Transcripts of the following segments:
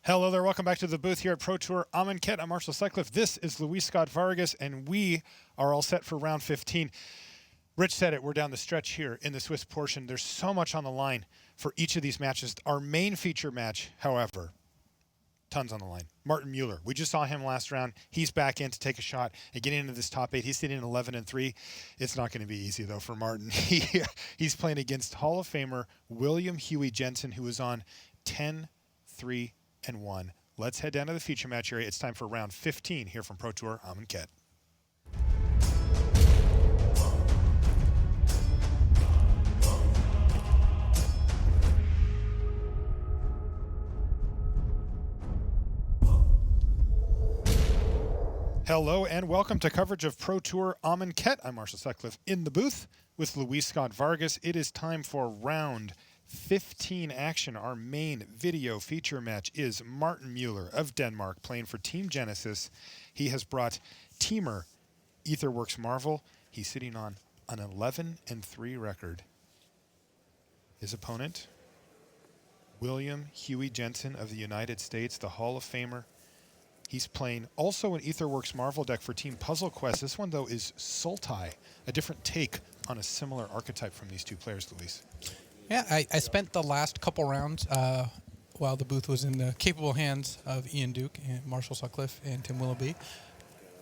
Hello there, welcome back to the booth here at Pro Tour Amonkhet. I'm Marshall Sutcliffe. This is Luis Scott Vargas, and we are all set for round 15. Rich said it, we're down the stretch here in the Swiss portion. There's so much on the line for each of these matches. Our main feature match, however, tons on the line. Martin Müller. We just saw him last round. He's back in to take a shot at getting into this top 8. He's sitting at 11-3. It's not going to be easy, though, for Martin. He's playing against Hall of Famer William Jensen, who is on 10-3-1. Let's head down to the feature match area. It's time for round 15 here from Pro Tour Amonkhet. Hello and welcome to coverage of Pro Tour Amonkhet. I'm Marshall Sutcliffe in the booth with Luis Scott Vargas. It is time for round 15 action. Our main video feature match is Martin Müller of Denmark playing for Team Genesis. He has brought teamer Etherworks Marvel. He's sitting on an 11-3 record. His opponent, William Jensen of the United States, the Hall of Famer. He's playing also an Etherworks Marvel deck for Team Puzzle Quest. This one, though, is Sultai, a different take on a similar archetype from these two players, Luis. Yeah, I spent the last couple rounds while the booth was in the capable hands of Ian Duke and Marshall Sutcliffe and Tim Willoughby,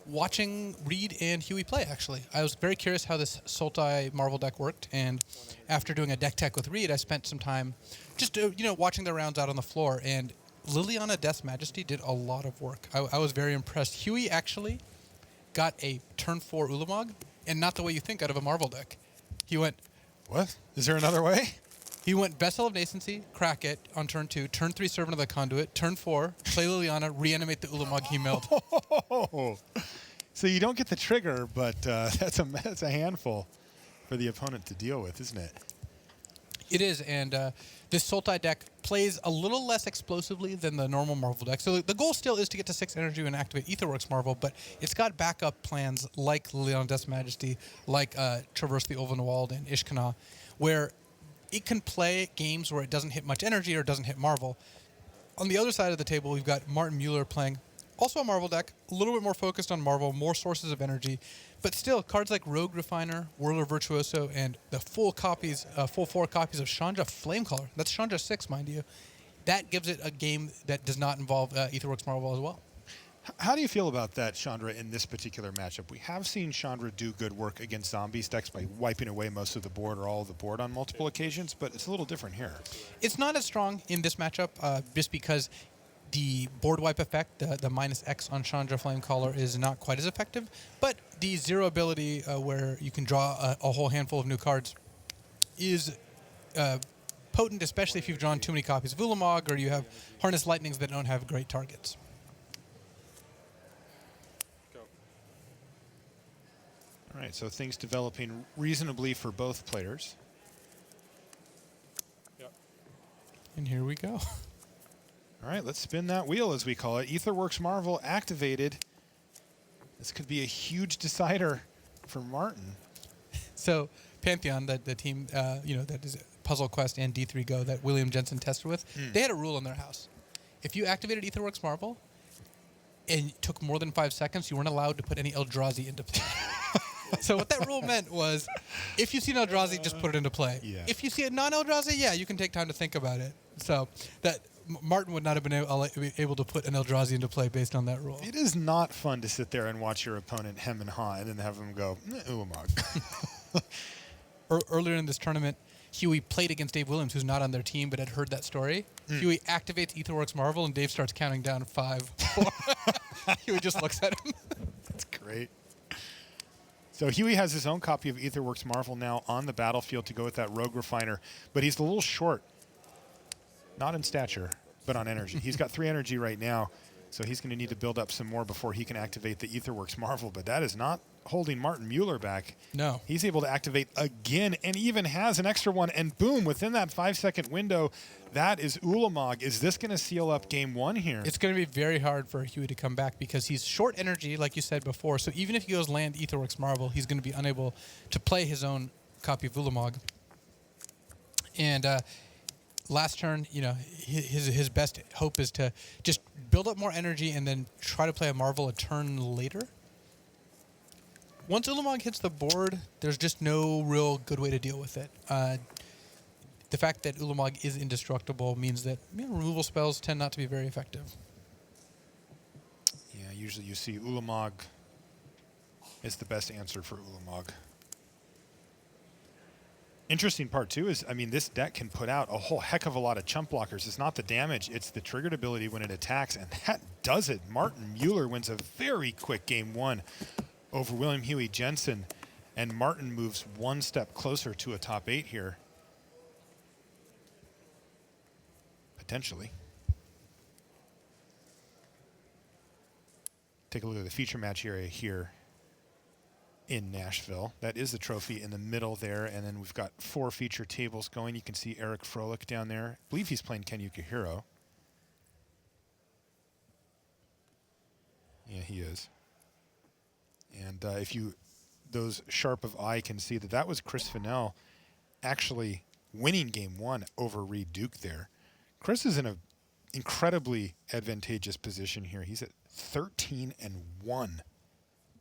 watching Reed and Huey play, actually. I was very curious how this Sultai Marvel deck worked, and after doing a deck tech with Reed, I spent some time just watching the rounds out on the floor, and Liliana Death's Majesty did a lot of work. I was very impressed. Huey actually got a turn 4 Ulamog, and not the way you think out of a Marvel deck. He went... What? Is there another way? He went Vessel of Nascency, crack it on turn 2, turn 3 Servant of the Conduit, turn 4, play Liliana, reanimate the Ulamog he milled. Oh, so you don't get the trigger, but that's a handful for the opponent to deal with, isn't it? It is, and this Sultai deck plays a little less explosively than the normal Marvel deck. So the goal still is to get to 6 energy and activate Etherworks Marvel, but it's got backup plans like Liliana Death's Majesty, like Traverse the Ulvenwald and Ishkana, where it can play games where it doesn't hit much energy or doesn't hit Marvel. On the other side of the table, we've got Martin Müller playing also a Marvel deck, a little bit more focused on Marvel, more sources of energy, but still cards like Rogue Refiner, Whirler Virtuoso, and the full 4 copies of Chandra Flamecaller. That's Chandra 6, mind you. That gives it a game that does not involve Etherworks Marvel as well. How do you feel about that, Chandra, in this particular matchup? We have seen Chandra do good work against zombies decks by wiping away most of the board or all of the board on multiple occasions, but it's a little different here. It's not as strong in this matchup just because the board wipe effect, the -X on Chandra Flamecaller, is not quite as effective, but the 0 ability where you can draw a whole handful of new cards is potent, especially if you've drawn too many copies of Ulamog or you have Harness Lightnings that don't have great targets. All right, so things developing reasonably for both players. Yep. And here we go. All right, let's spin that wheel, as we call it. Etherworks Marvel activated. This could be a huge decider for Martin. So Pantheon, the team, that is Puzzle Quest and D3 Go that William Jensen tested with, they had a rule in their house. If you activated Etherworks Marvel and it took more than 5 seconds, you weren't allowed to put any Eldrazi into play. So what that rule meant was, if you see an Eldrazi, just put it into play. Yeah. If you see a non-Eldrazi, yeah, you can take time to think about it. So that Martin would not have been able to put an Eldrazi into play based on that rule. It is not fun to sit there and watch your opponent hem and haw and then have him go, Ulamog. Earlier in this tournament, Huey played against Dave Williams, who's not on their team but had heard that story. Huey activates Etherworks Marvel, and Dave starts counting down 5, 4. Huey just looks at him. That's great. So Huey has his own copy of Etherworks Marvel now on the battlefield to go with that Rogue Refiner, but he's a little short. Not in stature, but on energy. He's got 3 energy right now, so he's going to need to build up some more before he can activate the Etherworks Marvel, but that is not holding Martin Müller back. No. He's able to activate again and even has an extra one, and boom, within that 5-second window, that is Ulamog. Is this going to seal up game 1 here? It's going to be very hard for Huey to come back because he's short energy, like you said before, so even if he goes land Etherworks Marvel, he's going to be unable to play his own copy of Ulamog. And last turn, his best hope is to just build up more energy and then try to play a Marvel a turn later. Once Ulamog hits the board, there's just no real good way to deal with it. The fact that Ulamog is indestructible means that removal spells tend not to be very effective. Yeah, usually you see Ulamog is the best answer for Ulamog. Interesting part, too, is, this deck can put out a whole heck of a lot of chump blockers. It's not the damage, it's the triggered ability when it attacks, and that does it. Martin Müller wins a very quick game 1 over William Huey Jensen, and Martin moves one step closer to a top 8 here. Potentially. Take a look at the feature match area here in Nashville. That is the trophy in the middle there, and then we've got 4 feature tables going. You can see Eric Froelich down there. I believe he's playing Ken Yukihiro. Yeah, he is. And those sharp of eye can see that was Chris Fennell actually winning game 1 over Reed Duke there. Chris is in an incredibly advantageous position here. He's at 13-1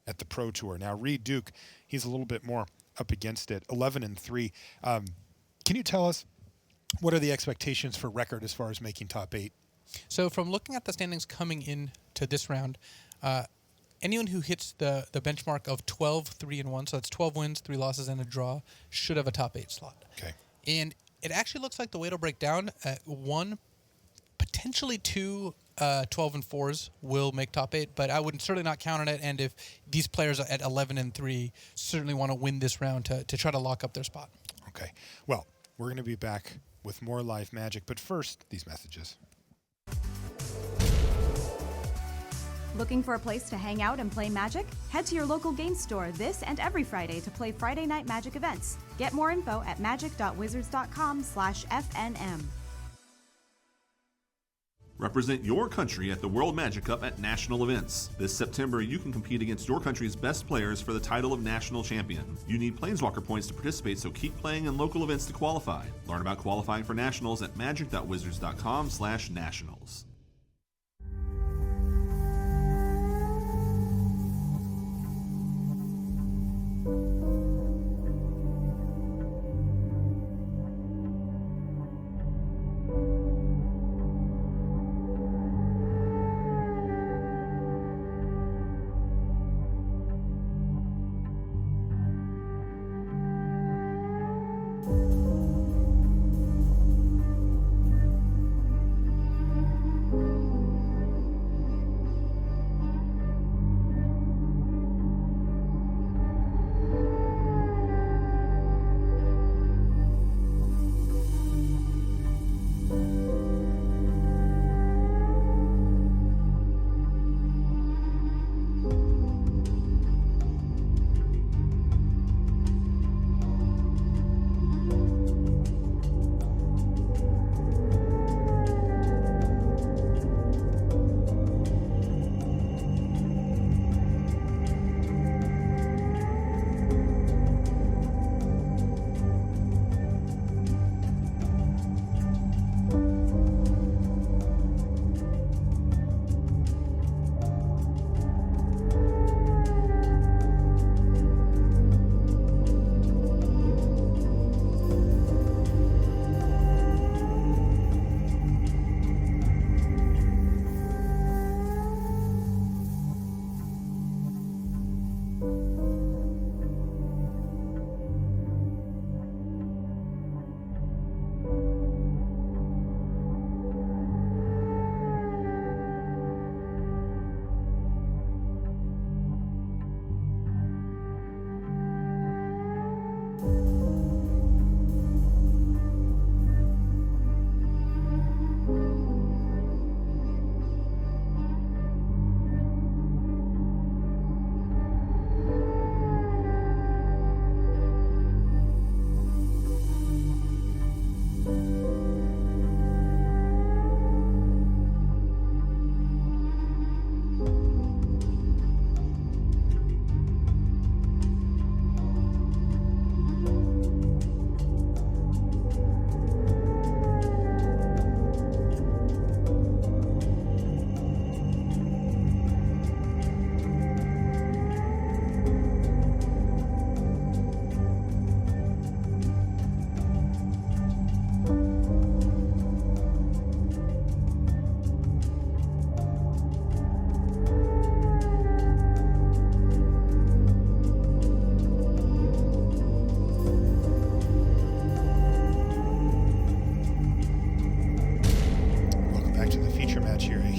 at the Pro Tour. Now, Reed Duke, he's a little bit more up against it, 11-3. Can you tell us what are the expectations for record as far as making top 8? So from looking at the standings coming into this round, anyone who hits the benchmark of 12-3-1, so that's 12 wins, 3 losses, and a draw, should have a top 8 slot. Okay. And it actually looks like the way it'll break down, 1, potentially 2 12-4s will make top 8, but I would certainly not count on it. And if these players are at 11-3, certainly want to win this round to try to lock up their spot. Okay. Well, we're going to be back with more live Magic, but first, these messages. Looking for a place to hang out and play Magic? Head to your local game store this and every Friday to play Friday Night Magic events. Get more info at magic.wizards.com/FNM. Represent your country at the World Magic Cup at national events. This September, you can compete against your country's best players for the title of national champion. You need Planeswalker points to participate, so keep playing in local events to qualify. Learn about qualifying for nationals at magic.wizards.com/nationals.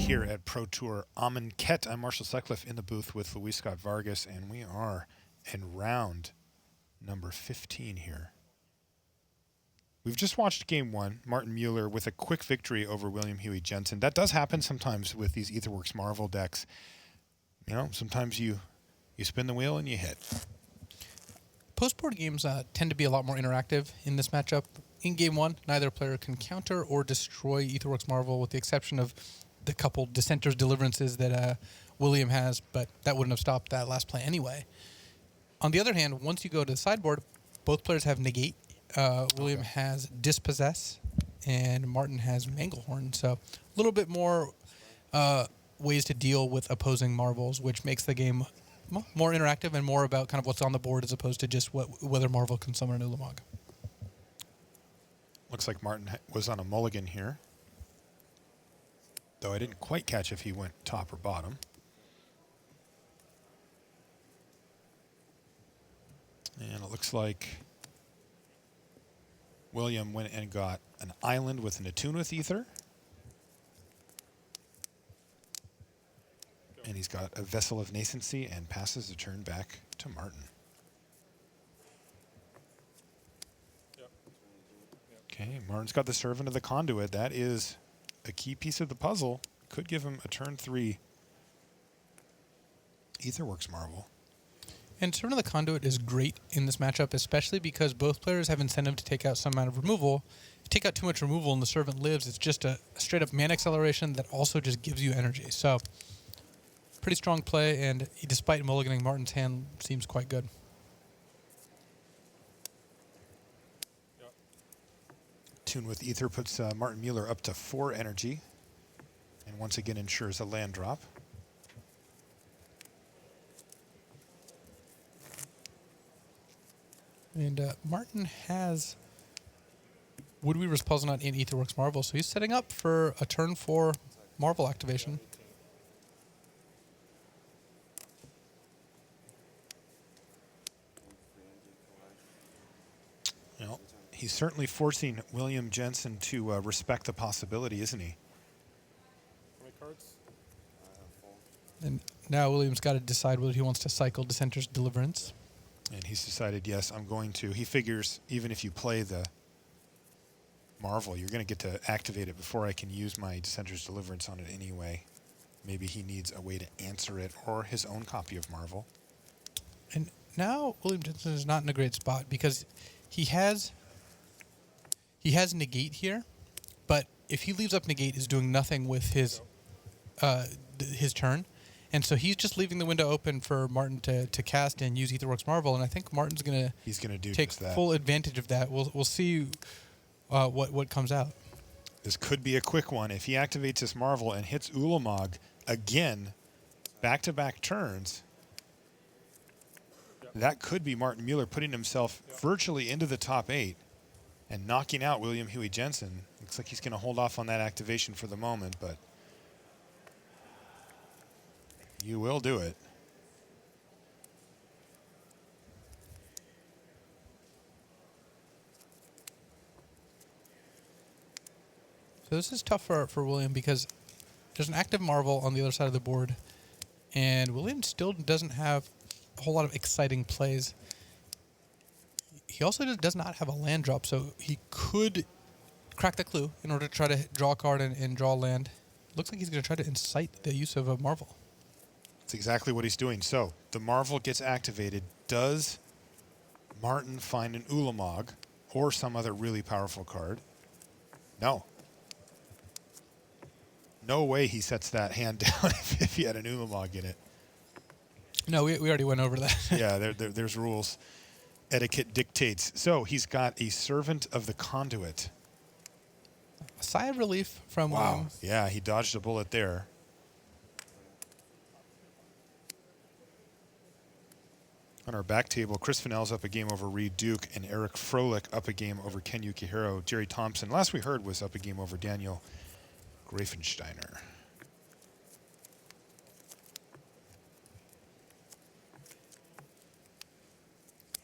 here at Pro Tour Amonkhet. I'm Marshall Sutcliffe in the booth with Luis Scott Vargas, and we are in round number 15 here. We've just watched game one, Martin Müller with a quick victory over William Jensen. That does happen sometimes with these Aetherworks Marvel decks. You know, sometimes you spin the wheel and you hit. Post-board games tend to be a lot more interactive in this matchup. In game one, neither player can counter or destroy Aetherworks Marvel with the exception of the couple Dissenter's Deliverances that William has, but that wouldn't have stopped that last play anyway. On the other hand, once you go to the sideboard, both players have Negate. William has Dispossess, and Martin has Manglehorn. So a little bit more ways to deal with opposing Marvels, which makes the game more interactive and more about kind of what's on the board as opposed to just whether Marvel can summon an Ulamog. Looks like Martin was on a mulligan here, though I didn't quite catch if he went top or bottom. And it looks like William went and got an island with an Attune with Ether. And he's got a Vessel of Nascency and passes the turn back to Martin. Okay, Martin's got the Servant of the Conduit. That is a key piece of the puzzle. Could give him a turn 3 Aetherworks Marvel. And Servant of the Conduit is great in this matchup, especially because both players have incentive to take out some amount of removal. If you take out too much removal and the Servant lives, it's just a straight-up mana acceleration that also just gives you energy. So, pretty strong play, and despite mulliganing, Martin's hand seems quite good. Tune with Ether puts Martin Müller up to 4 energy, and once again ensures a land drop. And Martin has Woodweaver's Puzzle-Knot in Aetherworks Marvel, so he's setting up for a turn 4 Marvel activation. You know, he's certainly forcing William Jensen to respect the possibility, isn't he? And now William's got to decide whether he wants to cycle Dissenter's Deliverance. And he's decided, yes, I'm going to. He figures even if you play the Marvel, you're going to get to activate it before I can use my Dissenter's Deliverance on it anyway. Maybe he needs a way to answer it or his own copy of Marvel. And now William Jensen is not in a great spot because he has Negate here, but if he leaves up Negate, is doing nothing with his turn. And so he's just leaving the window open for Martin to cast and use Aetherworks Marvel, and I think Martin's going to take full advantage of that. We'll see what comes out. This could be a quick one. If he activates this Marvel and hits Ulamog again, back-to-back turns, that could be Martin Müller putting himself virtually into the top 8 and knocking out William Jensen. Looks like he's going to hold off on that activation for the moment, but you will do it. So this is tough for William because there's an active Marvel on the other side of the board, and William still doesn't have a whole lot of exciting plays. He also does not have a land drop, so he could crack the clue in order to try to draw a card and draw land. Looks like he's going to try to incite the use of a Marvel. That's exactly what he's doing. So the Marvel gets activated. Does Martin find an Ulamog or some other really powerful card? No. No way he sets that hand down if he had an Ulamog in it. No, we already went over that. Yeah, there's rules. Etiquette dictates. So he's got a Servant of the Conduit. A sigh of relief from Wow. Yeah, he dodged a bullet there. On our back table, Chris Fennell's up a game over Reed Duke, and Eric Froelich up a game over Ken Yukihiro. Jerry Thompson, last we heard, was up a game over Daniel Grafensteiner.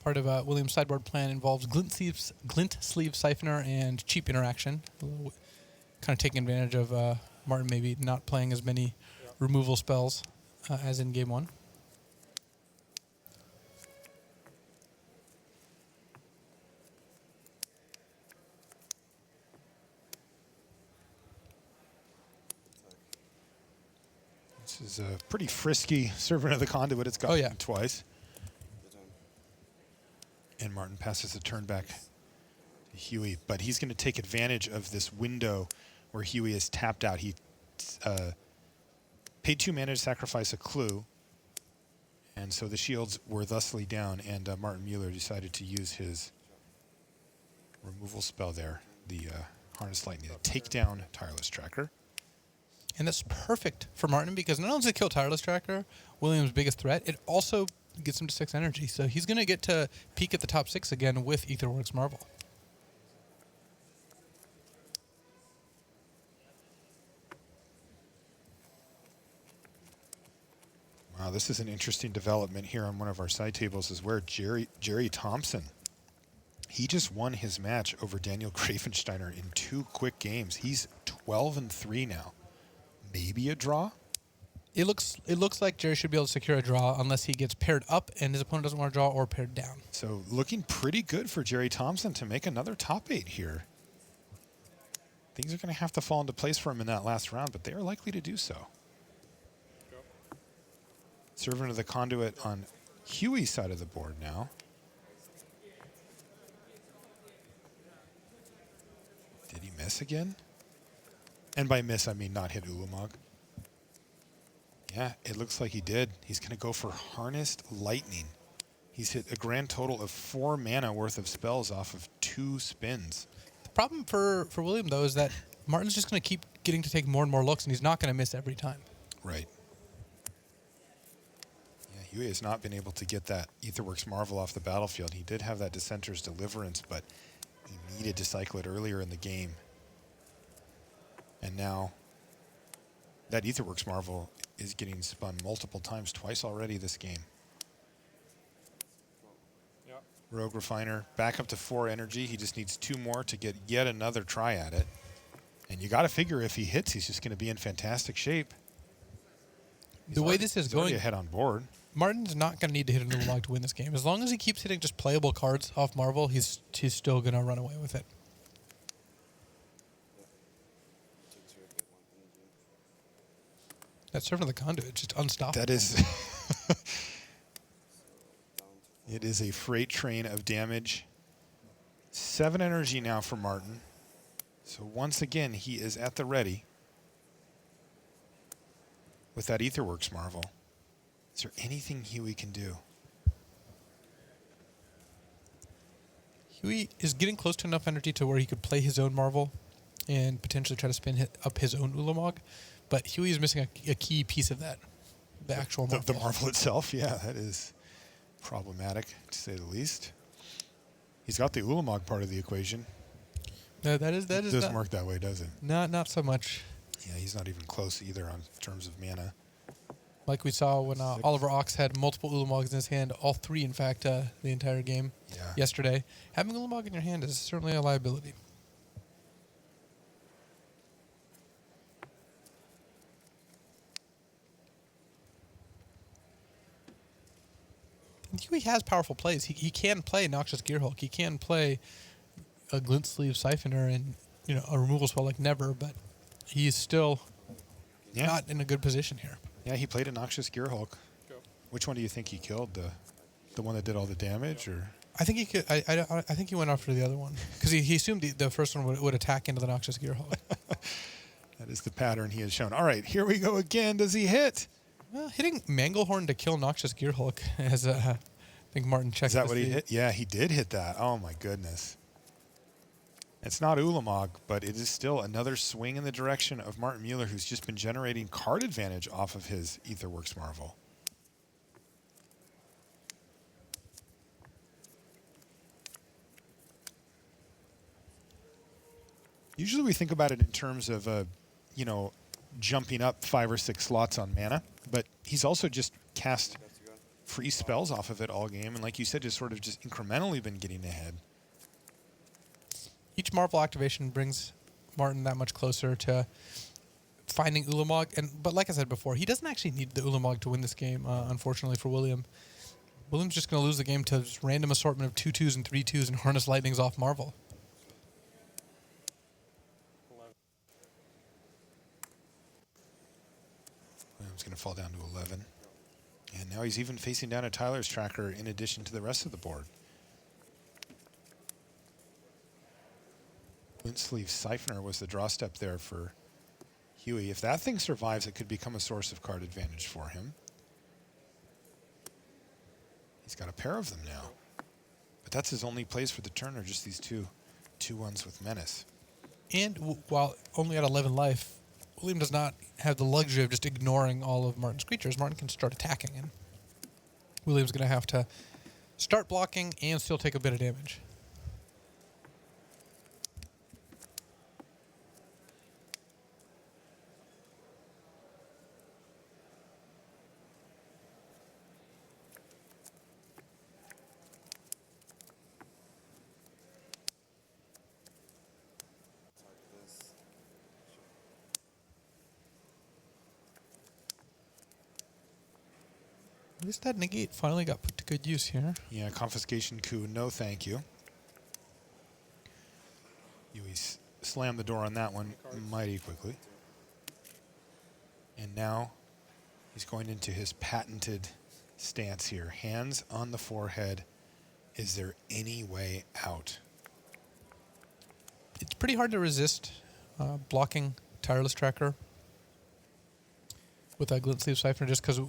Part of William's sideboard plan involves Glint Sleeve Siphoner and Cheap Interaction. Kind of taking advantage of Martin maybe not playing as many removal spells as in game 1. This is a pretty frisky Servant of the Conduit. It's got him twice. And Martin passes the turn back to Huey, but he's going to take advantage of this window where Huey is tapped out. He paid 2 mana to sacrifice a clue, and so the shields were thusly down, and Martin Müller decided to use his removal spell there, the Harness Lightning, to take down Tireless Tracker. And that's perfect for Martin because not only does it kill Tireless Tracker, William's biggest threat, it also gets him to 6 energy. So he's going to get to peak at the top 6 again with Aetherworks Marvel. Wow, this is an interesting development here on one of our side tables is where Jerry Thompson, he just won his match over Daniel Grafensteiner in 2 quick games. He's 12-3 now. Maybe a draw? It looks like Jerry should be able to secure a draw unless he gets paired up and his opponent doesn't want to draw, or paired down. So looking pretty good for Jerry Thompson to make another top 8 here. Things are going to have to fall into place for him in that last round, but they are likely to do so. Servant of the Conduit on Huey's side of the board now. Did he miss again? And by miss, I mean not hit Ulamog. Yeah, it looks like he did. He's going to go for Harnessed Lightning. He's hit a grand total of 4 mana worth of spells off of 2 spins. The problem for William, though, is that Martin's just going to keep getting to take more and more looks, and he's not going to miss every time. Right. Yeah, Huey has not been able to get that Aetherworks Marvel off the battlefield. He did have that Dissenter's Deliverance, but he needed to cycle it earlier in the game. And now that Aetherworks Marvel is getting spun multiple times, twice already this game. Yep. Rogue Refiner back up to 4 energy. He just needs 2 more to get yet another try at it. And you got to figure if he hits, he's just going to be in fantastic shape. The way this is going, ahead on board. Martin's not going to need to hit a Ulamog to win this game. As long as he keeps hitting just playable cards off Marvel, he's still going to run away with it. That Servant of the Conduit, just unstoppable. That is... It is a freight train of damage. 7 energy now for Martin. So once again, he is at the ready with that Aetherworks Marvel. Is there anything Huey can do? Huey is getting close to enough energy to where he could play his own Marvel and potentially try to spin up his own Ulamog. But Huey is missing a key piece of that, the actual Marvel. The Marvel itself, yeah, that is problematic, to say the least. He's got the Ulamog part of the equation. No, that is doesn't work that way, does it? Not so much. Yeah, he's not even close either on terms of mana. Like we saw when Oliver Ox had multiple Ulamogs in his hand, all 3, in fact, the entire game yesterday. Having Ulamog in your hand is certainly a liability. Huey has powerful plays. He can play Noxious Gearhulk. He can play a Glint Sleeve Siphoner and a removal spell like Never, but he's still not in a good position here. Yeah, he played a Noxious Gearhulk. Which one do you think he killed? The one that did all the damage, or? I think he could. I think he went after the other one because he assumed the first one would attack into the Noxious Gearhulk. That is the pattern he has shown. All right, here we go again. Does he hit? Well, hitting Manglehorn to kill Noxious Gearhulk, as I think Martin checked. Is that what he hit? Yeah, he did hit that. Oh, my goodness. It's not Ulamog, but it is still another swing in the direction of Martin Müller, who's just been generating card advantage off of his Aetherworks Marvel. Usually we think about it in terms of, jumping up 5 or 6 slots on mana, but he's also just cast free spells off of it all game, and like you said, just sort of just incrementally been getting ahead. Each Marvel activation brings Martin that much closer to finding Ulamog. But like I said before, he doesn't actually need the Ulamog to win this game, unfortunately for William. William's just going to lose the game to just random assortment of 2-2s and 3-2s and harness lightnings off Marvel. William's going to fall down to 11. And now he's even facing down a Tyler's tracker in addition to the rest of the board. Glint Sleeve Siphoner was the draw step there for Huey. If that thing survives, it could become a source of card advantage for him. He's got a pair of them now. But that's his only plays for the turn, are just these two 2-1s with Menace. And while only at 11 life, William does not have the luxury of just ignoring all of Martin's creatures. Martin can start attacking, and William's going to have to start blocking and still take a bit of damage. At least that negate finally got put to good use here. Yeah, Confiscation Coup, no thank you. Huey slammed the door on that one mighty quickly. And now he's going into his patented stance here. Hands on the forehead. Is there any way out? It's pretty hard to resist blocking Tireless Tracker with a Glint Sleeve Siphoner, just because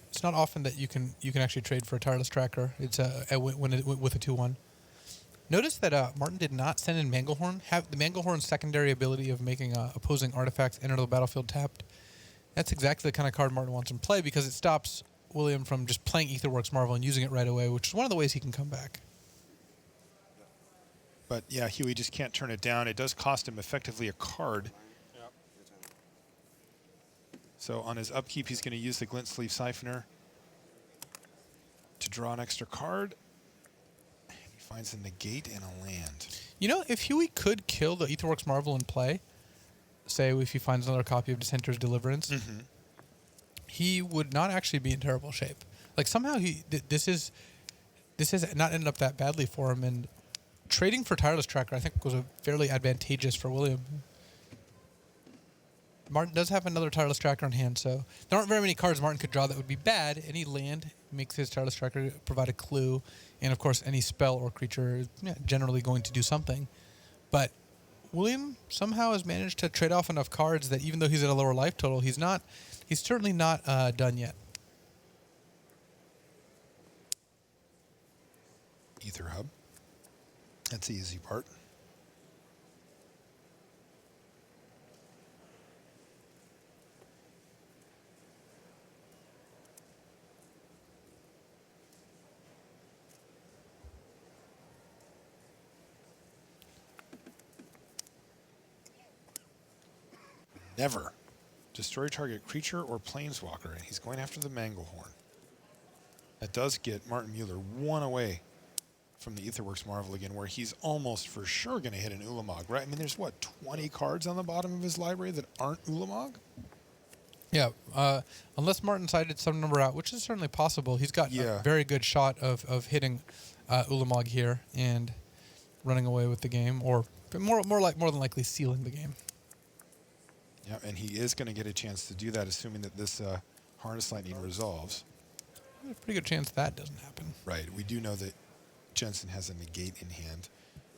it's not often that you can actually trade for a Tireless Tracker. It's with a 2-1. Notice that Martin did not send in Manglehorn. Have the Manglehorn's secondary ability of making opposing artifacts enter the battlefield tapped. That's exactly the kind of card Martin wants in play, because it stops William from just playing Aetherworks Marvel and using it right away, which is one of the ways he can come back. But yeah, Huey just can't turn it down. It does cost him effectively a card. So on his upkeep, he's going to use the Glint Sleeve Siphoner to draw an extra card. He finds a negate and a land. You know, if Huey could kill the Aetherworks Marvel in play, say if he finds another copy of Dissenter's Deliverance, he would not actually be in terrible shape. Like somehow this has not ended up that badly for him, and trading for Tireless Tracker I think was a fairly advantageous for William. Martin does have another Tireless Tracker in hand, so there aren't very many cards Martin could draw that would be bad. Any land makes his Tireless Tracker provide a clue, and of course any spell or creature is generally going to do something. But William somehow has managed to trade off enough cards that even though he's at a lower life total, he's certainly not done yet. Ether Hub. That's the easy part. Never destroy target creature or planeswalker. And he's going after the Manglehorn. That does get Martin Müller one away from the Aetherworks Marvel again, where he's almost for sure going to hit an Ulamog, right? I mean, there's, 20 cards on the bottom of his library that aren't Ulamog? Yeah, unless Martin sided some number out, which is certainly possible. He's got a very good shot of hitting Ulamog here and running away with the game, or more than likely sealing the game. Yeah, and he is going to get a chance to do that, assuming that this Harness Lightning resolves. There's a pretty good chance that doesn't happen. Right. We do know that Jensen has a negate in hand.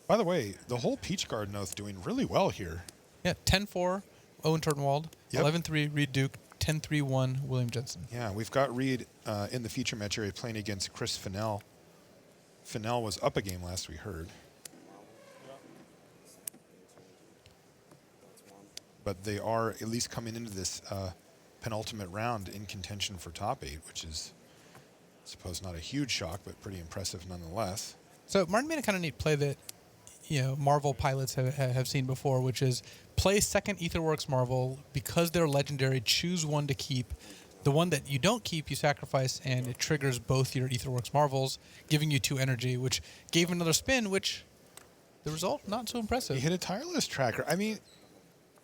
By the way, the whole Peach Garden Oath doing really well here. Yeah, 10-4, Owen Turtenwald. Yep. 11-3, Reed Duke. 10-3-1, William Jensen. Yeah, we've got Reed in the feature match area playing against Chris Fennell. Fennell was up a game last we heard. But they are at least coming into this penultimate round in contention for top 8, which is, I suppose, not a huge shock, but pretty impressive nonetheless. So Martin made a kind of neat play that, Marvel pilots have seen before, which is play second Aetherworks Marvel. Because they're legendary, choose one to keep. The one that you don't keep, you sacrifice, and it triggers both your Aetherworks Marvels, giving you 2 energy, which gave another spin, which the result, not so impressive. He hit a Tireless Tracker. I mean,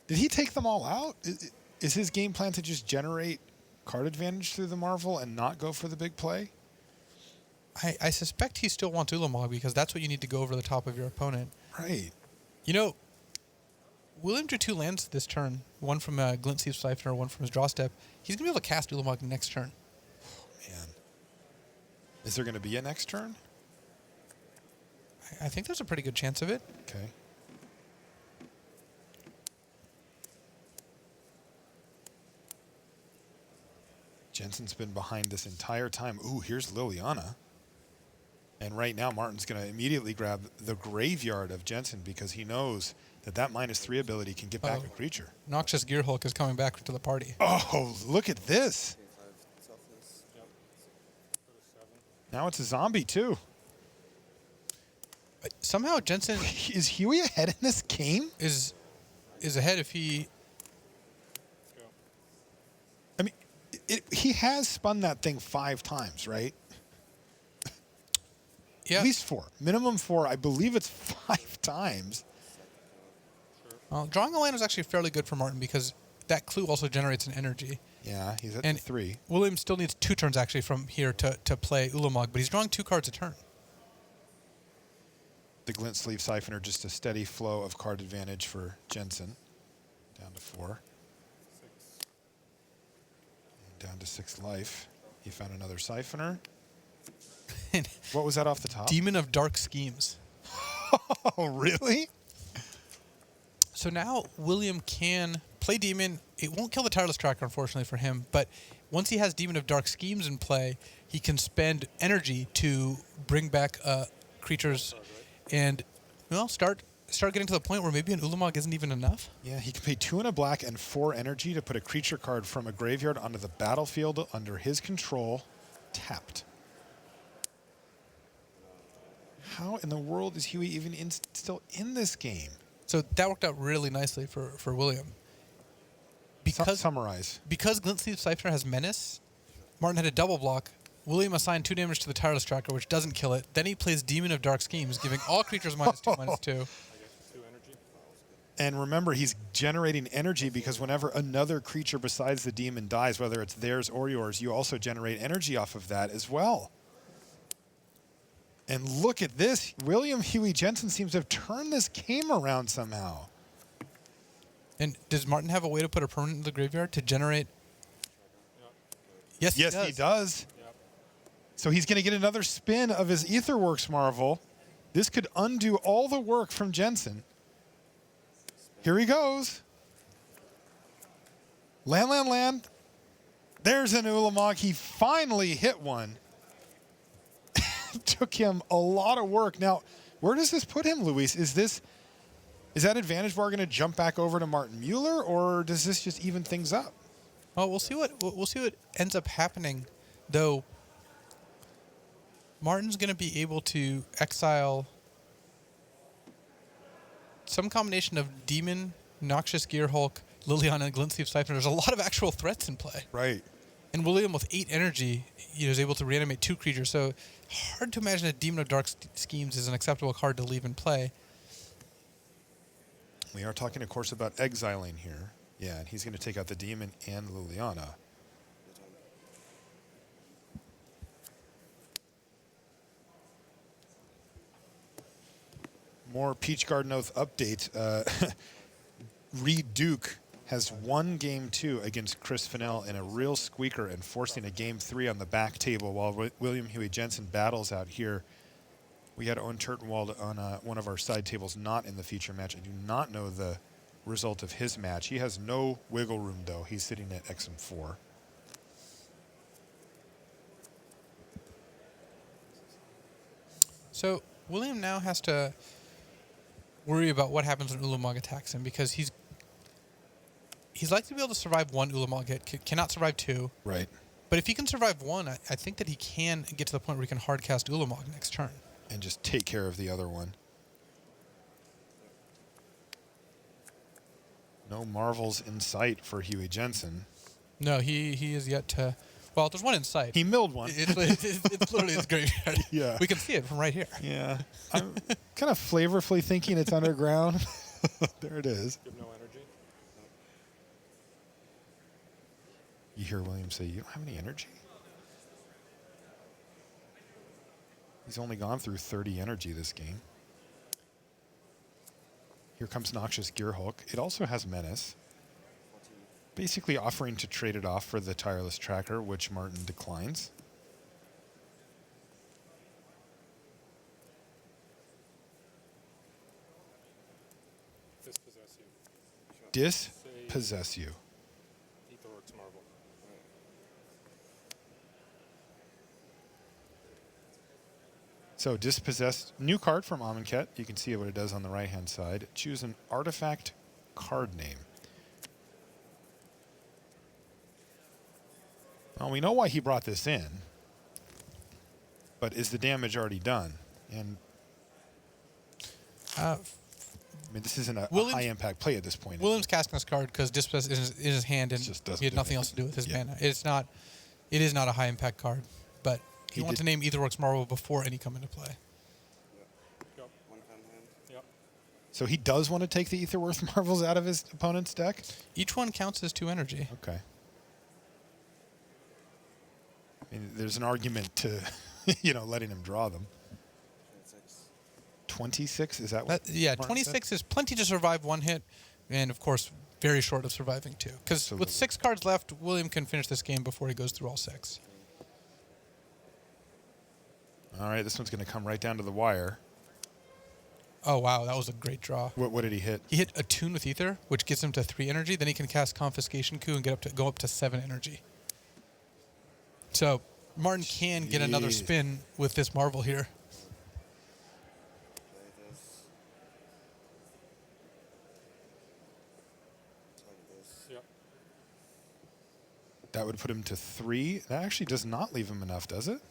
did he take them all out? Is his game plan to just generate card advantage through the Marvel and not go for the big play? I suspect he still wants Ulamog because that's what you need to go over the top of your opponent. Right. You know, William drew 2 lands this turn, one from Glint Sleeve Siphoner, one from his draw step. He's going to be able to cast Ulamog next turn. Man. Is there going to be a next turn? I think there's a pretty good chance of it. Okay. Jensen's been behind this entire time. Ooh, here's Liliana. And right now, Martin's going to immediately grab the graveyard of Jensen because he knows that that -3 ability can get back a creature. Noxious Gearhulk is coming back to the party. Oh, look at this. Now it's a zombie, too. Somehow Jensen Is Huey ahead in this game? is ahead if he... I mean, he has spun that thing 5 times, right? Yeah. At least 4. Minimum 4. I believe it's 5 times. Well, drawing a land is actually fairly good for Martin because that clue also generates an energy. Yeah, he's at And 3. William still needs 2 turns actually from here to play Ulamog, but he's drawing 2 cards a turn. The Glint Sleeve Siphoner, just a steady flow of card advantage for Jensen. Down to 4. And down to 6 life. He found another Siphoner. What was that off the top? Demon of Dark Schemes. Oh, really? So now William can play Demon. It won't kill the Tireless Tracker, unfortunately, for him. But once he has Demon of Dark Schemes in play, he can spend energy to bring back creatures and, well, start getting to the point where maybe an Ulamog isn't even enough. Yeah, he can pay 2 and a black and 4 energy to put a creature card from a graveyard onto the battlefield under his control, tapped. How in the world is Huey even still in this game? So that worked out really nicely for William. Because Summarize. Because Glint Sleeve Siphoner has Menace, Martin had a double block. William assigned 2 damage to the Tireless Tracker, which doesn't kill it. Then he plays Demon of Dark Schemes, giving all creatures -2/-2. And remember, he's generating energy because whenever another creature besides the demon dies, whether it's theirs or yours, you also generate energy off of that as well. And look at this. William Huey Jensen seems to have turned this game around somehow. And does Martin have a way to put a permanent in the graveyard to generate? Yes, Yes, he does. So he's going to get another spin of his Aetherworks Marvel. This could undo all the work from Jensen. Here he goes. Land, land, land. There's an Ulamog. He finally hit one. Took him a lot of work. Now, where does this put him, Luis? Is that advantage bar going to jump back over to Martin Müller, or does this just even things up? Oh, we'll see what ends up happening, though. Martin's going to be able to exile some combination of Demon, Noxious Gearhulk, Liliana, and Glint Sleeve Siphoner. There's a lot of actual threats in play. Right. And William, with 8 energy, is able to reanimate 2 creatures. So hard to imagine that Demon of Dark Schemes is an acceptable card to leave in play. We are talking, of course, about exiling here. Yeah, and he's going to take out the Demon and Liliana. More Peach Garden Oath update. Reed Duke has won Game 2 against Chris Fennell in a real squeaker and forcing a Game 3 on the back table while William Huey Jensen battles out here. We had Owen Turtenwald on one of our side tables not in the feature match. I do not know the result of his match. He has no wiggle room, though. He's sitting at XM4. So William now has to worry about what happens when Ulamog attacks him because he's likely to be able to survive 1 Ulamog hit, cannot survive 2. Right. But if he can survive 1, I think that he can get to the point where he can hardcast Ulamog next turn. And just take care of the other one. No Marvels in sight for Huey Jensen. No, he is yet to... Well, there's one in sight. He milled one. It's literally his graveyard. Yeah. We can see it from right here. Yeah. I'm kind of flavorfully thinking it's underground. There it is. You have no energy? You hear William say, "You don't have any energy?" He's only gone through 30 energy this game. Here comes Noxious Gearhulk. It also has Menace, basically offering to trade it off for the Tireless Tracker, which Martin declines. Dispossess you. Etherworks Marvel. So Dispossess, new card from Amonkhet. You can see what it does on the right-hand side. Choose an artifact card name. Well, we know why he brought this in, but is the damage already done? And I mean, this isn't a high-impact play at this point. William's casting this card because Dispossess is in his hand, and he had nothing else to do with his mana. It is not a high-impact card, but he wants to name Etherworks Marvel before any come into play. Yep. One kind of hand. Yep. So he does want to take the Etherworks Marvels out of his opponent's deck? Each one counts as 2 energy. Okay. I mean, there's an argument to, letting him draw them. 26, is that what? Yeah, Martin 26 said? is plenty to survive 1 hit, and of course, very short of surviving 2. Because with 6 cards left, William can finish this game before he goes through all 6. All right, this one's going to come right down to the wire. Oh, wow, that was a great draw. What did he hit? He hit Attune with Ether, which gets him to 3 energy. Then he can cast Confiscation Coup and go up to 7 energy. So Martin can get another spin with this Marvel here. Yep. That would put him to 3. That actually does not leave him enough, does it?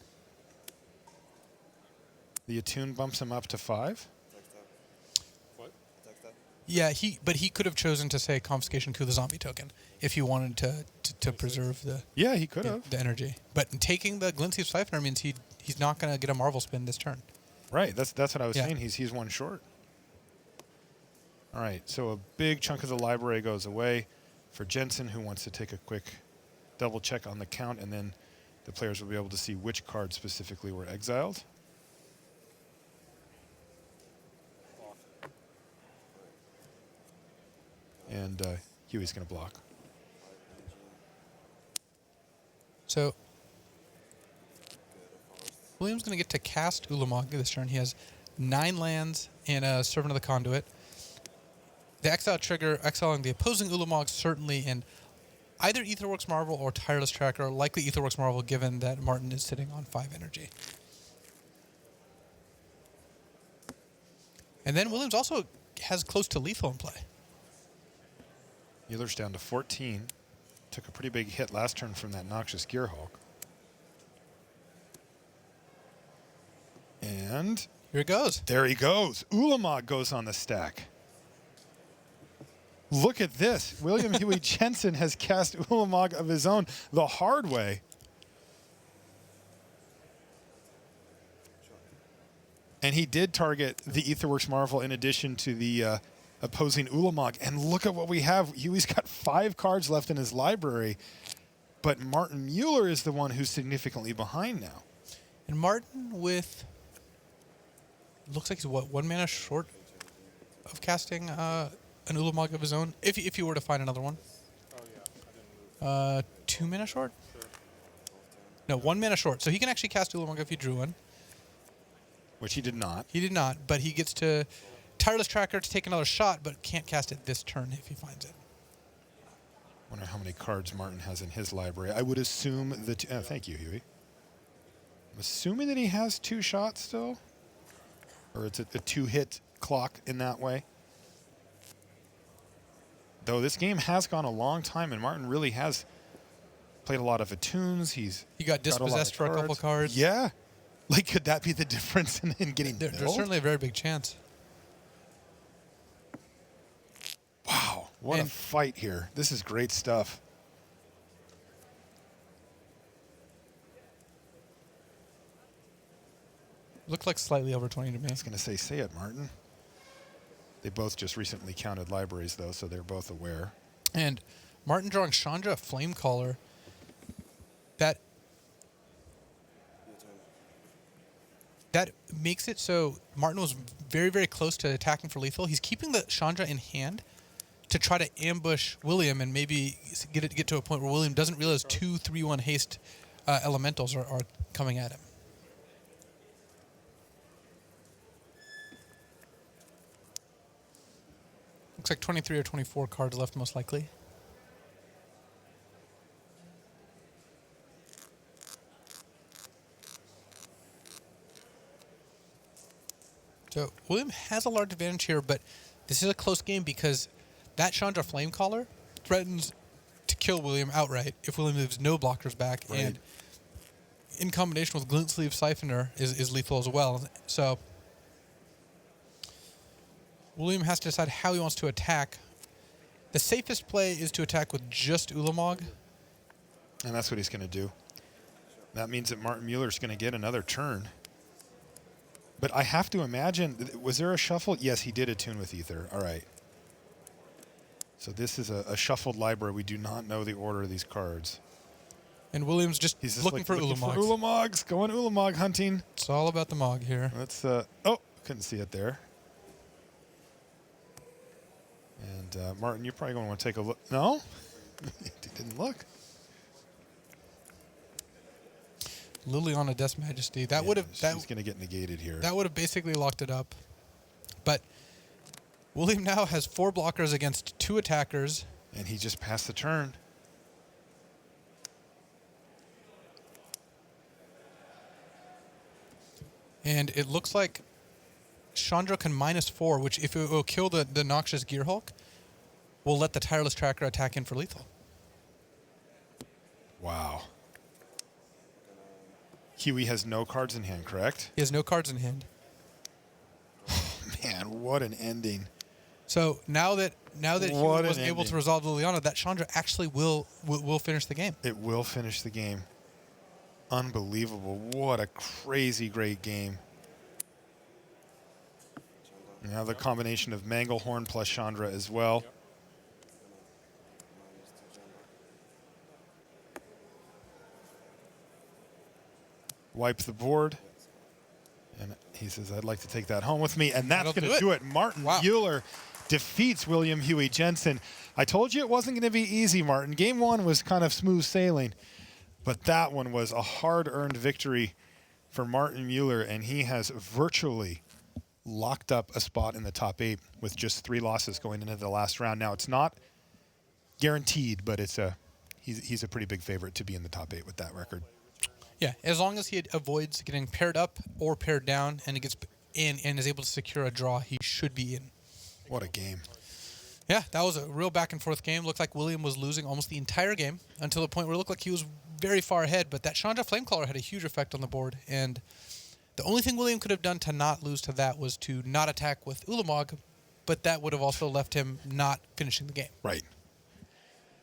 The Attune bumps him up to 5. What? Yeah, but he could have chosen to say Confiscation Coup the zombie token if he wanted to preserve the he could have the energy. But in taking the Glintseed Siphoner means he's not going to get a Marvel spin this turn. Right. That's what I was saying. He's 1 short. All right. So a big chunk of the library goes away for Jensen, who wants to take a quick double check on the count, and then the players will be able to see which cards specifically were exiled. And Huey's going to block. So William's going to get to cast Ulamog this turn. He has 9 lands and a Servant of the Conduit. The exile trigger, exiling the opposing Ulamog certainly, and either Etherworks Marvel or Tireless Tracker, likely Etherworks Marvel given that Martin is sitting on 5 energy. And then Williams also has close to lethal in play. Müller's down to 14. Took a pretty big hit last turn from that Noxious Gearhulk. And here it goes. There he goes. Ulamog goes on the stack. Look at this. William Huey Jensen has cast Ulamog of his own the hard way. And he did target the Etherworks Marvel in addition to the opposing Ulamog. And look at what we have. Huey's got 5 cards left in his library. But Martin Müller is the one who's significantly behind now. And Martin with... looks like he's, 1 mana short of casting an Ulamog of his own, if he were to find another one. Oh, yeah. I didn't move. 2 mana short? Sure. No, 1 mana short. So he can actually cast Ulamog if he drew one. Which he did not. He did not, but he gets to Tireless Tracker to take another shot, but can't cast it this turn if he finds it. Wonder how many cards Martin has in his library. I would assume that... thank you, Huey. I'm assuming that he has 2 shots still. Or it's a 2-hit clock in that way. Though this game has gone a long time, and Martin really has played a lot of attunes. He got dispossessed for a couple cards. Yeah. Like, could that be the difference in getting There's milled? certainly a very big chance. Wow. What a fight here. This is great stuff. Looked like slightly over 20 to me. I was going to say it, Martin. They both just recently counted libraries, though, so they're both aware. And Martin drawing Chandra Flamecaller. That makes it so Martin was very, very close to attacking for lethal. He's keeping the Chandra in hand to try to ambush William and maybe get to a point where William doesn't realize 2-3-1 haste elementals are coming at him. Looks like 23 or 24 cards left, most likely. So William has a large advantage here, but this is a close game because that Chandra Flamecaller threatens to kill William outright if William leaves no blockers back, Right. and in combination with Glint Sleeve Siphoner is lethal as well. So William has to decide how he wants to attack. The safest play is to attack with just Ulamog. And that's what he's going to do. That means that Martin Mueller's going to get another turn. But I have to imagine, was there a shuffle? Yes, he did attune with Ether. All right. So this is a shuffled library. We do not know the order of these cards. And William's just He's just looking for Ulamogs. Ulamogs, going Ulamog hunting. It's all about the Mog here. Let's, oh, couldn't see it there. And Martin, you're probably going to want to take a look. No? He didn't look. Liliana Death's Majesty. That would have She's going to get negated here. that would have basically locked it up. But William now has 4 blockers against 2 attackers. And he just passed the turn. And it looks like Chandra can -4, which if it will kill the Noxious Gearhulk, will let the Tireless Tracker attack in for lethal. Wow. Huey has no cards in hand, correct? He has no cards in hand. Man, what an ending. So now that What he an was able ending. to resolve Liliana, that Chandra actually will finish the game. It will finish the game. Unbelievable. What a crazy great game. Now the combination of Manglehorn plus Chandra as well. Wipe the board. And he says, I'd like to take that home with me. And that's That'll going do to it. do it. Martin Wow. Mueller defeats William Huey Jensen. I told you it wasn't going to be easy, Martin. Game 1 was kind of smooth sailing. But that one was a hard-earned victory for Martin Mueller. And he has virtually locked up a spot in the top 8 with just 3 losses going into the last round. Now, it's not guaranteed, but it's he's a pretty big favorite to be in the top 8 with that record. Yeah, as long as he avoids getting paired up or paired down and he gets in and is able to secure a draw, he should be in. What a game. Yeah, that was a real back and forth game. Looked like William was losing almost the entire game until the point where it looked like he was very far ahead, but that Chandra Flamecaller had a huge effect on the board, and the only thing William could have done to not lose to that was to not attack with Ulamog, but that would have also left him not finishing the game. Right.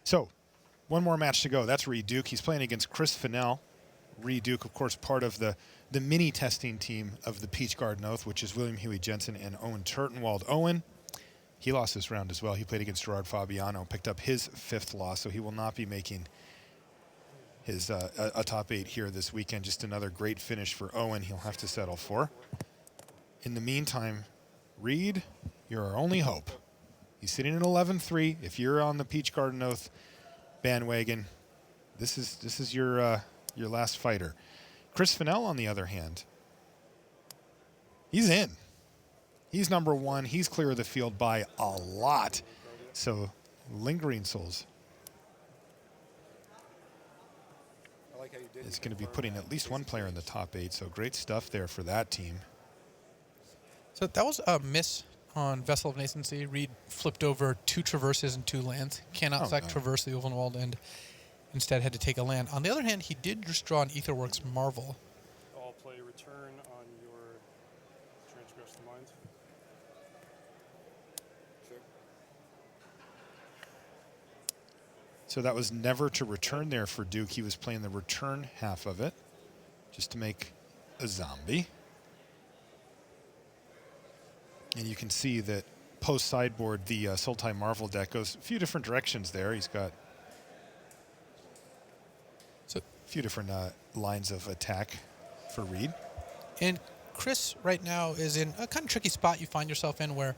So, one more match to go. That's Reed Duke. He's playing against Chris Fennell. Reed Duke, of course, part of the mini testing team of the Peach Garden Oath, which is William Huey Jensen and Owen Turtenwald. Owen, he lost this round as well. He played against Gerard Fabiano, picked up his 5th loss, so he will not be making his a top 8 here this weekend. Just another great finish for Owen he'll have to settle for. In the meantime, Reed, you're our only hope. He's sitting at 11-3. If you're on the Peach Garden Oath bandwagon, this is your last fighter. Chris Fennell, on the other hand, he's in. He's number 1. He's clear of the field by a lot. So, Lingering Souls is going to be putting at least one player in the top 8. So, great stuff there for that team. So that was a miss on Vessel of Nascency. Reed flipped over 2 traverses and 2 lands. Cannot select traverse the Ulvenwald and instead had to take a land. On the other hand, he did just draw an Aetherworks Marvel. I'll play return on your Transgress the Mind. Sure. So that was never to return there for Duke. He was playing the return half of it just to make a zombie. And you can see that post-sideboard, the Sultai Marvel deck goes a few different directions there. He's got So few different lines of attack for Reed. And Chris right now is in a kind of tricky spot you find yourself in where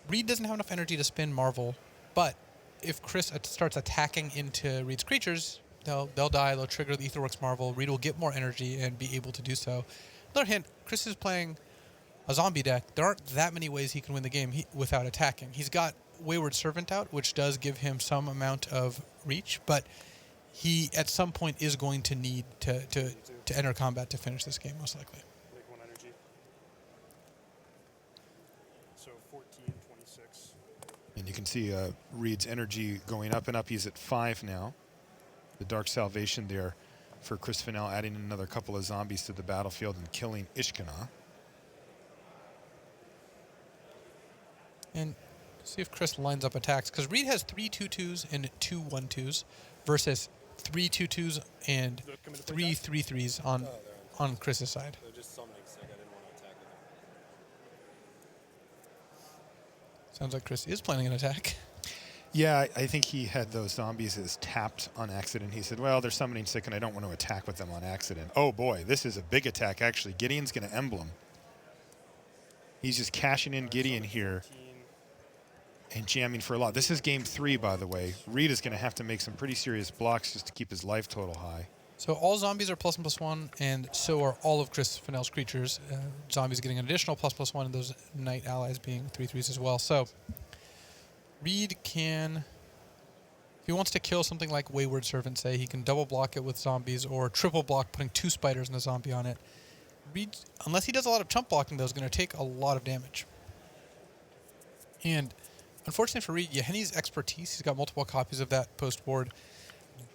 Reed doesn't have enough energy to spin Marvel, but if Chris starts attacking into Reed's creatures, they'll die, they'll trigger the Aetherworks Marvel, Reed will get more energy and be able to do so. Another hint, Chris is playing a zombie deck. There aren't that many ways he can win the game without attacking. He's got Wayward Servant out, which does give him some amount of reach, but he at some point is going to need to enter combat to finish this game, most likely. Make 1 energy. So 14, 26. And you can see Reed's energy going up and up. He's at 5 now. The Dark Salvation there for Chris Fennell, adding another couple of zombies to the battlefield and killing Ishkana. And see if Chris lines up attacks, because Reed has 3 2/2s and 2 1/2s versus 3 2/2s and 3 3/3s on Chris's side. They're just summoning sick. I didn't want to attack them. Sounds like Chris is planning an attack. Yeah, I think he had those zombies as tapped on accident. He said, well, they're summoning sick and I don't want to attack with them on accident. Oh boy, this is a big attack actually. Gideon's going to emblem. He's just cashing in Gideon here and jamming for a lot. This is game 3, by the way. Reed is going to have to make some pretty serious blocks just to keep his life total high. So all zombies are +1/+1, and so are all of Chris Fennell's creatures. Zombies getting an additional ++1, and those knight allies being 3/3s as well. So Reed can, if he wants to kill something like Wayward Servant, say, he can double block it with zombies or triple block, putting 2 spiders and a zombie on it. Reed, unless he does a lot of chump blocking, though, is going to take a lot of damage. And unfortunately for Reed, Yeheni's expertise, he's got multiple copies of that post-board,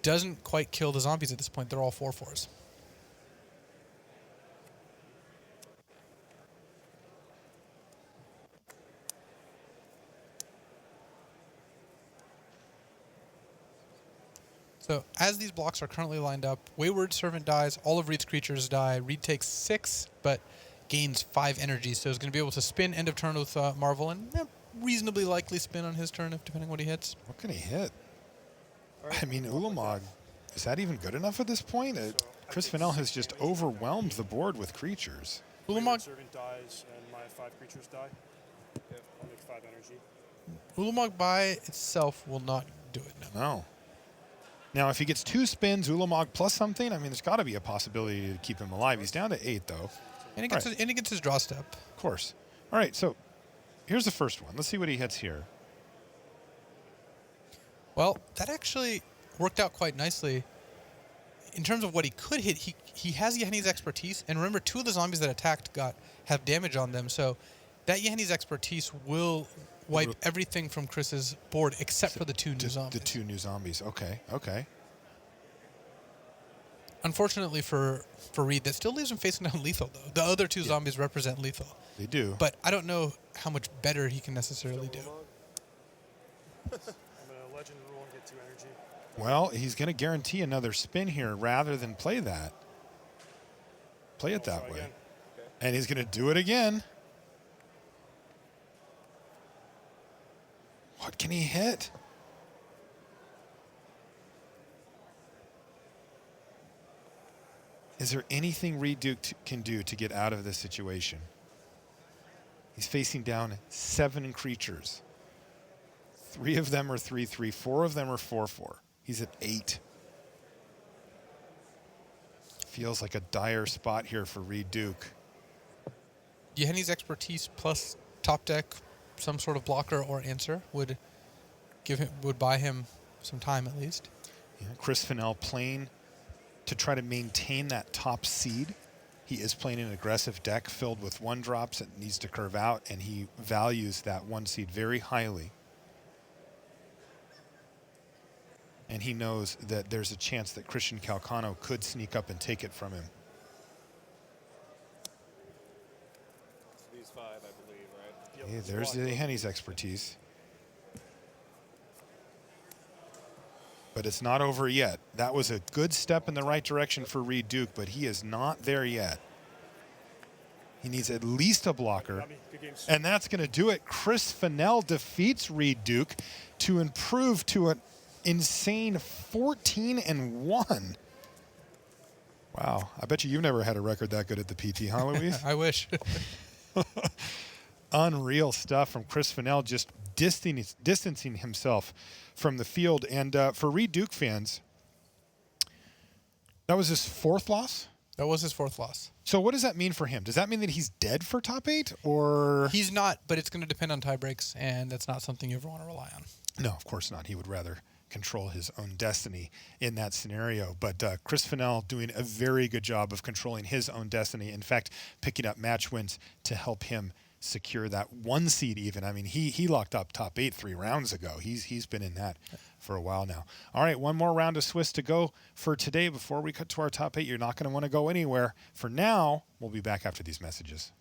doesn't quite kill the zombies at this point. They're all 4/4s. So as these blocks are currently lined up, Wayward Servant dies, all of Reed's creatures die. Reed takes 6, but gains 5 energy, so he's going to be able to spin end of turn with Marvel and reasonably likely spin on his turn, if depending on what he hits. What can he hit? I mean, Ulamog, is that even good enough at this point? Chris Fennell has just overwhelmed the board with creatures. Ulamog Servant dies and my 5 creatures die. I'll make 5 energy. Ulamog by itself will not do it now. No. Now, if he gets 2 spins, Ulamog plus something, I mean, there's got to be a possibility to keep him alive. He's down to 8, though. And he gets his draw step. Of course. All right, so here's the first one. Let's see what he hits here. Well, that actually worked out quite nicely. In terms of what he could hit, he has Yeheni's expertise, and remember, 2 of the zombies that attacked have damage on them, so that Yeheni's expertise will wipe everything from Chris's board except for the 2 new zombies. The 2 new zombies. Okay. Unfortunately for Reed, that still leaves him facing down lethal, though. The other 2 zombies represent lethal. They do. But I don't know how much better he can necessarily do. I'm going to legend rule and get 2 energy. Well, he's going to guarantee another spin here rather than play that. Play it that way. Again. And he's going to do it again. What can he hit? Is there anything Reed Duke can do to get out of this situation? He's facing down 7 creatures. 3 of them are 3/3. 4 of them are 4/4. He's at 8. Feels like a dire spot here for Reed Duke. Yeheni's expertise plus top deck, some sort of blocker or answer would buy him some time at least. Yeah, Chris Fennell playing to try to maintain that top seed. He is playing an aggressive deck filled with 1-drops that needs to curve out, and he values that 1 seed very highly. And he knows that there's a chance that Christian Calcano could sneak up and take it from him. So these 5, I believe, right? Hey, there's the Henny's expertise. But it's not over yet. That was a good step in the right direction for Reed Duke, but he is not there yet. He needs at least a blocker, and that's going to do it. Chris Fennell defeats Reed Duke to improve to an insane 14-1. Wow. I bet you've never had a record that good at the PT, huh, Louise? I wish. Unreal stuff from Chris Fennell, just distancing himself from the field. And for Reed Duke fans, that was his 4th loss? That was his 4th loss. So what does that mean for him? Does that mean that he's dead for top 8? Or He's not, but it's going to depend on tie breaks, and that's not something you ever want to rely on. No, of course not. He would rather control his own destiny in that scenario. But Chris Fennell doing a very good job of controlling his own destiny. In fact, picking up match wins to help him secure that 1 seed even. I mean, he locked up top 8 3 rounds ago. He's been in that for a while now. All right, one more round of Swiss to go for today before we cut to our top 8. You're not going to want to go anywhere. For now, we'll be back after these messages.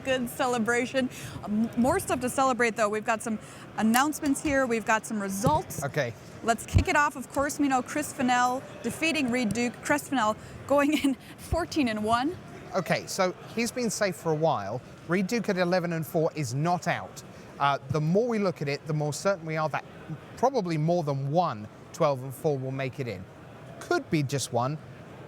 Good celebration. More stuff to celebrate, though. We've got some announcements here. We've got some results. Okay. Let's kick it off. Of course, we know Chris Fennell defeating Reed Duke. Chris Fennell going in 14-1. Okay, so he's been safe for a while. Reed Duke at 11-4 is not out. The more we look at it, the more certain we are that probably more than one 12-4 will make it in. Could be just one,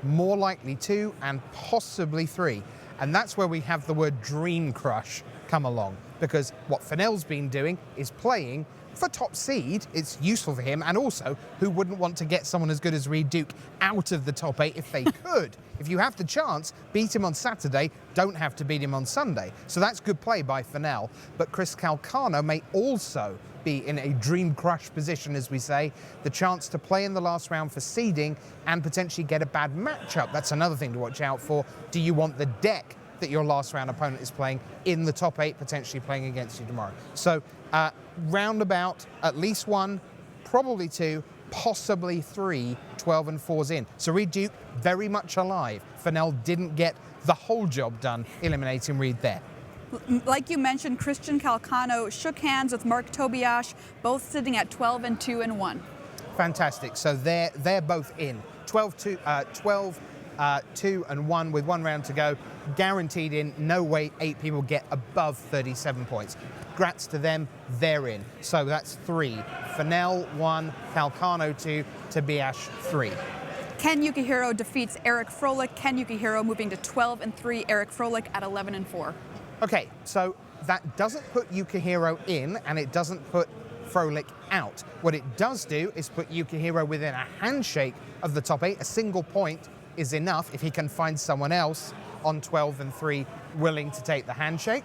more likely 2, and possibly 3. And that's where we have the word dream crush come along, because what Fennell's been doing is playing for top seed. It's useful for him, and also who wouldn't want to get someone as good as Reed Duke out of the top 8 if they could? If you have the chance, beat him on Saturday, don't have to beat him on Sunday. So that's good play by Fennell. But Chris Calcano may also be in a dream crush position, as we say, the chance to play in the last round for seeding and potentially get a bad matchup. That's another thing to watch out for. Do you want the deck that your last round opponent is playing in the top 8, potentially playing against you tomorrow? So roundabout, at least 1, probably 2, possibly 3 12-4s in. So Reed Duke very much alive. Fennell didn't get the whole job done eliminating Reed there. Like you mentioned, Christian Calcano shook hands with Mark Tobiasz, both sitting at 12-2 and 1. Fantastic. So they're both in. 12-2 and 1 with 1 round to go. Guaranteed in. No way 8 people get above 37 points. Grats to them, they're in. So that's 3. Fennell 1, Calcano 2, Tobiasz 3. Ken Yukihiro defeats Eric Froelich. Ken Yukihiro moving to 12-3. Eric Froelich at 11-4. Okay, so that doesn't put Yukihiro in, and it doesn't put Froelich out. What it does do is put Yukihiro within a handshake of the top 8. A single point is enough if he can find someone else on 12-3 willing to take the handshake.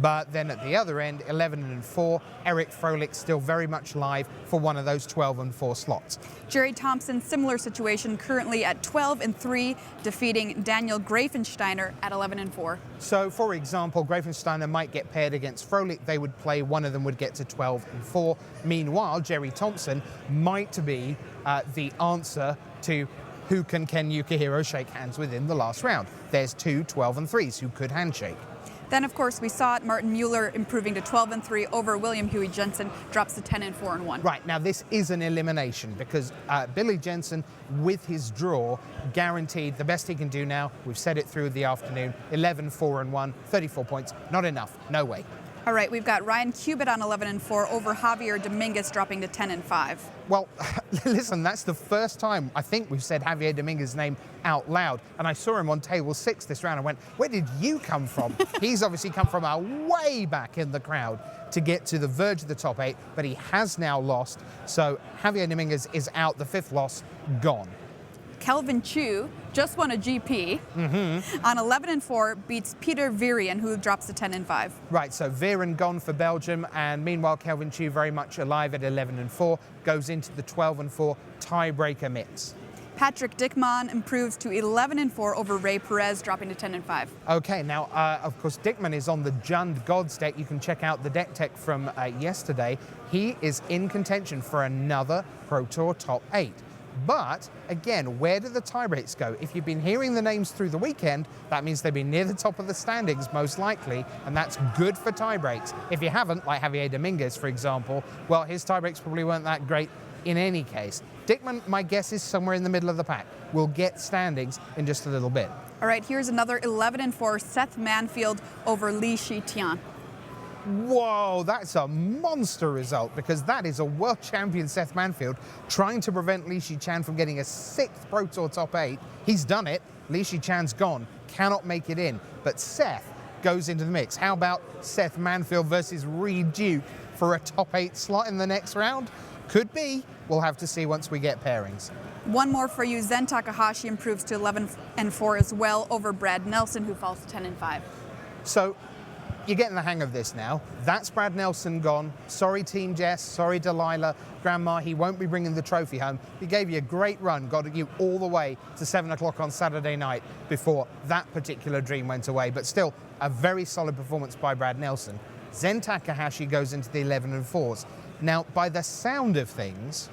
But then at the other end, 11-4, Eric Froelich still very much live for one of those 12-4 slots. Jerry Thompson, similar situation, currently at 12-3, defeating Daniel Grafensteiner at 11-4. So, for example, Grafensteiner might get paired against Froelich. They would play, one of them would get to 12-4. Meanwhile, Jerry Thompson might be the answer to who can Ken Yukihiro shake hands with in the last round. There's 2 12-3s who could handshake. Then, of course, we saw it. Martin Müller improving to 12-3 over William Huey Jensen, drops to 10-4 and 1. Right, now this is an elimination because Billy Jensen, with his draw, guaranteed the best he can do now. We've said it through the afternoon. 11-4 and 1, 34 points. Not enough. No way. All right, we've got Ryan Cubitt on 11-4 over Javier Dominguez, dropping to 10-5. Well, listen, that's the first time I think we've said Javier Dominguez's name out loud. And I saw him on table 6 this round and went, where did you come from? He's obviously come from way back in the crowd to get to the verge of the top 8, but he has now lost. So Javier Dominguez is out, the 5th loss, gone. Kelvin Chu just won a GP on 11-4, beats Peter Virian, who drops to 10-5. Right, so Viren gone for Belgium, and meanwhile Kelvin Chu very much alive at 11-4, goes into the 12-4 tiebreaker mix. Patrick Dickman improves to 11-4 over Ray Perez, dropping to 10-5. Okay, now, of course, Dickman is on the Jund Gods deck. You can check out the deck tech from yesterday. He is in contention for another Pro Tour top 8. But, again, where do the tie breaks go? If you've been hearing the names through the weekend, that means they've been near the top of the standings, most likely, and that's good for tie breaks. If you haven't, like Javier Dominguez, for example, well, his tie breaks probably weren't that great in any case. Dickman, my guess, is somewhere in the middle of the pack. We'll get standings in just a little bit. All right, here's another 11-4 Seth Manfield over Li Shitian. Whoa, that's a monster result because that is a world champion Seth Manfield trying to prevent Li Shichan from getting a 6th Pro Tour top 8. He's done it. Li Shichan's gone. Cannot make it in. But Seth goes into the mix. How about Seth Manfield versus Reed Duke for a top 8 slot in the next round? Could be. We'll have to see once we get pairings. One more for you. Zen Takahashi improves to 11-4 as well over Brad Nelson, who falls to 10-5. So, you're getting the hang of this now. That's Brad Nelson gone. Sorry, Team Jess. Sorry, Delilah. Grandma, he won't be bringing the trophy home. He gave you a great run, got you all the way to 7 o'clock on Saturday night before that particular dream went away. But still, a very solid performance by Brad Nelson. Zen Takahashi goes into the 11-4s. Now, by the sound of things,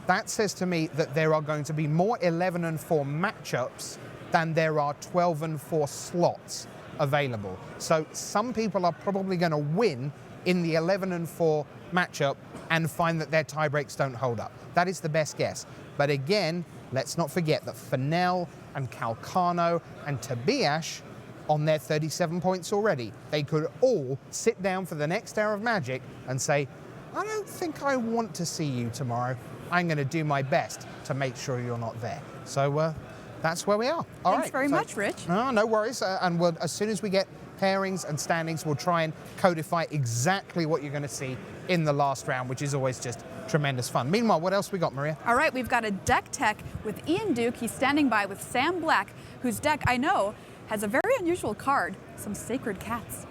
that says to me that there are going to be more 11-4 matchups than there are 12-4 slots available. So some people are probably going to win in the 11-4 matchup and find that their tie breaks don't hold up. That is the best guess. But again, let's not forget that Fennell and Calcano and Tobiasz on their 37 points already. They could all sit down for the next hour of Magic and say, I don't think I want to see you tomorrow. I'm going to do my best to make sure you're not there. So that's where we are. All right. Thanks very much, Rich. No worries. And as soon as we get pairings and standings, we'll try and codify exactly what you're going to see in the last round, which is always just tremendous fun. Meanwhile, what else we got, Maria? All right, we've got a deck tech with Ian Duke. He's standing by with Sam Black, whose deck I know has a very unusual card, some Sacred Cats.